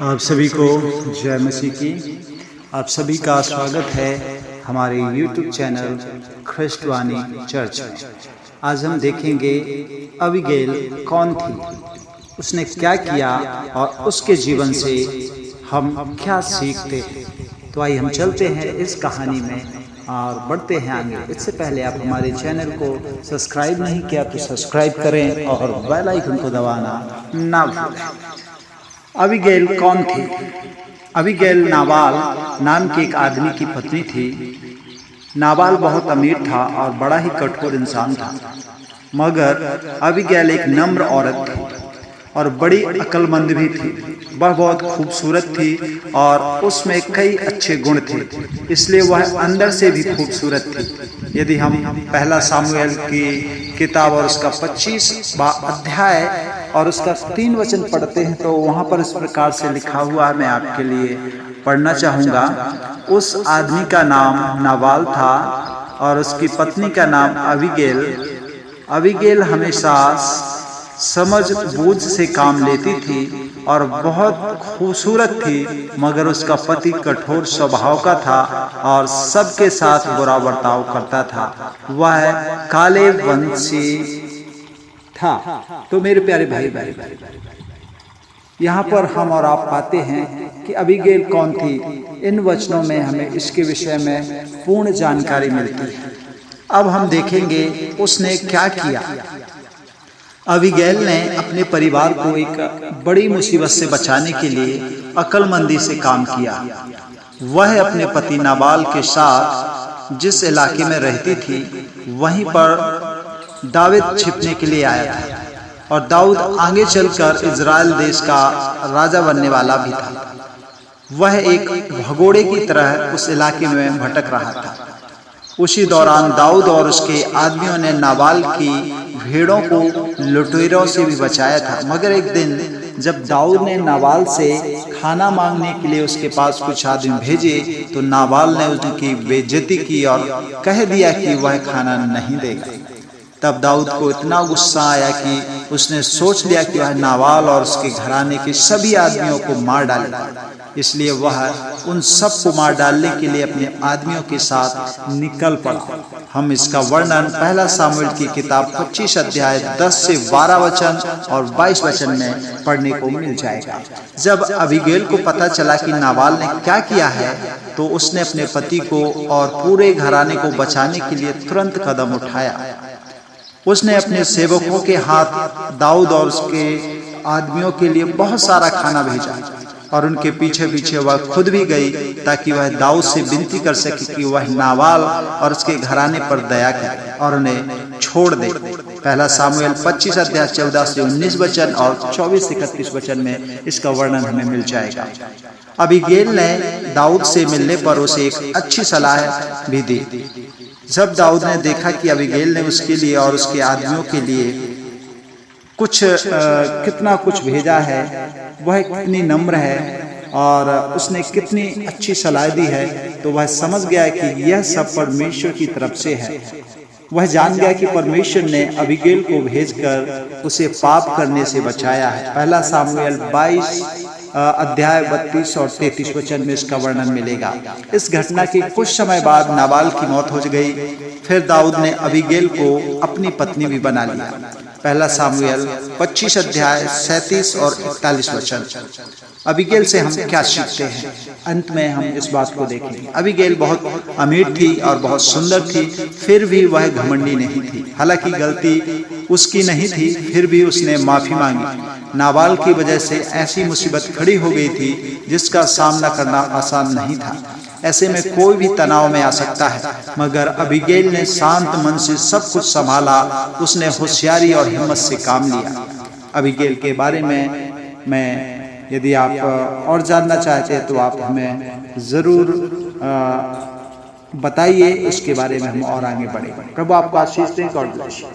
आप सभी को जय मसीह की। आप सभी का स्वागत है हमारे YouTube चैनल ख्रिस्टवानी चर्च में। आज हम देखेंगे अबीगैल कौन थी, उसने क्या किया और उसके जीवन से हम क्या सीखते हैं। तो आइए हम चलते हैं इस कहानी में और बढ़ते हैं आगे। इससे पहले आप हमारे चैनल को सब्सक्राइब नहीं किया तो सब्सक्राइब करें और बेल आइकन को दबाना ना भूलें। अबीगैल कौन थी? अबीगैल नाबाल नाम के एक आदमी की पत्नी थी। नाबाल बहुत अमीर था और बड़ा ही कठोर इंसान था, मगर अबीगैल एक नम्र औरत थी और बड़ी अक्लमंद भी थी। वह बहुत खूबसूरत थी और उसमें कई अच्छे गुण थे, इसलिए वह अंदर से भी खूबसूरत थी। यदि हम पहला सामुएल की किताब और उसका 25वां अध्याय और उसका 3 वचन पढ़ते हैं तो वहाँ पर इस प्रकार से लिखा हुआ है, मैं आपके लिए पढ़ना चाहूँगा। उस आदमी का नाम नाबाल था और उसकी पत्नी का नाम अबीगैल। अबीगैल हमेशा समझ बूझ से काम लेती थी और बहुत खूबसूरत थी, मगर उसका पति कठोर स्वभाव का था और सबके साथ बुरा बर्ताव करता था। वह काले वंशी था। तो मेरे प्यारे भाई यहाँ पर हम और आप पाते हैं कि अबीगैल कौन थी। इन वचनों में हमें इसके विषय में पूर्ण जानकारी मिलती है। अब हम देखेंगे उसने क्या किया। अबीगैल ने अपने परिवार को एक बड़ी मुसीबत से बचाने के लिए अक्लमंदी से काम किया। वह अपने पति नाबाल के साथ जिस इलाके में रहती थी वहीं पर दाऊद छिपने के लिए आया था और दाऊद आगे चलकर इज़राइल देश का राजा बनने वाला भी था। वह एक भगोड़े की तरह उस इलाके में भटक रहा था। उसी दौरान दाऊद और उसके आदमियों ने नाबाल की भेड़ों को लुटेरों से भी बचाया था। मगर एक दिन जब दाऊद ने नाबाल से खाना मांगने के लिए उसके पास कुछ आदमी भेजे तो नाबाल ने उनकी बेइज्जती की और कह दिया कि वह खाना नहीं देगा। तब दाऊद को इतना गुस्सा आया कि उसने सोच लिया कि वह नाबाल और उसके घराने के सभी आदमियों को मार डालेगा। इसलिए वह उन सब को मार डालने के लिए अपने आदमियों के साथ निकल पड़ा। हम इसका वर्णन पहला सामुएल की किताब 25 अध्याय 10 से 12 वचन और 22 वचन में पढ़ने को मिल जाएगा। जब अबीगैल को पता चला कि नाबाल ने क्या किया है तो उसने अपने पति को और पूरे घराने को बचाने के लिए तुरंत कदम उठाया। उसने अपने सेवकों के हाथ दाऊद और उसके आदमियों के लिए बहुत सारा खाना भेजा और उनके पीछे पीछे वह खुद भी गई ताकि वह दाऊद से विनती कर सके कि वह नाबाल और उसके घराने पर दया करे और उन्हें छोड़ दे। पहला सामुएल 25 अध्याय 14 से 19 वचन और 24 से 31 वचन में इसका वर्णन हमें मिल जाएगा। अबीगैल ने दाऊद से मिलने पर उसे एक अच्छी सलाह भी दी। जब दाऊद ने देखा कि अबीगैल ने उसके लिए और उसके आदमियों के लिए कितना कुछ भेजा है, वह कितनी नम्र है और उसने कितनी अच्छी सलाह दी है, तो वह समझ गया कि यह सब परमेश्वर की तरफ से है। वह जान गया कि परमेश्वर ने अबीगैल को भेजकर उसे पाप करने से बचाया है। पहला सामुएल 22 अध्याय 32 और 33 वचन में इसका वर्णन मिलेगा। इस घटना के कुछ समय बाद नाबाल की मौत हो गई। फिर दाऊद ने अबीगैल को अपनी पत्नी भी बना लिया। पहला सामुएल 25 अध्याय 37 और 41 वचन। अबीगैल से हम क्या सीखते हैं? अंत में हम इस बात को देखेंगे। अबीगैल बहुत अमीर थी और बहुत सुंदर थी, फिर भी वह घमंडी नहीं थी। हालांकि गलती उसकी नहीं थी, फिर भी उसने माफी मांगी। नाबाल की वजह से ऐसी मुसीबत खड़ी हो गई थी जिसका सामना करना आसान नहीं था। ऐसे में कोई भी तनाव में आ सकता है, मगर अबीगैल ने शांत मन से सब कुछ संभाला। उसने होशियारी और हिम्मत से काम लिया। अबीगैल के बारे में यदि आप और जानना चाहते हैं तो आप हमें ज़रूर बताइए, इसके बारे में हम और आगे बढ़ेंगे। प्रभु आपको आशीष दें। God bless you.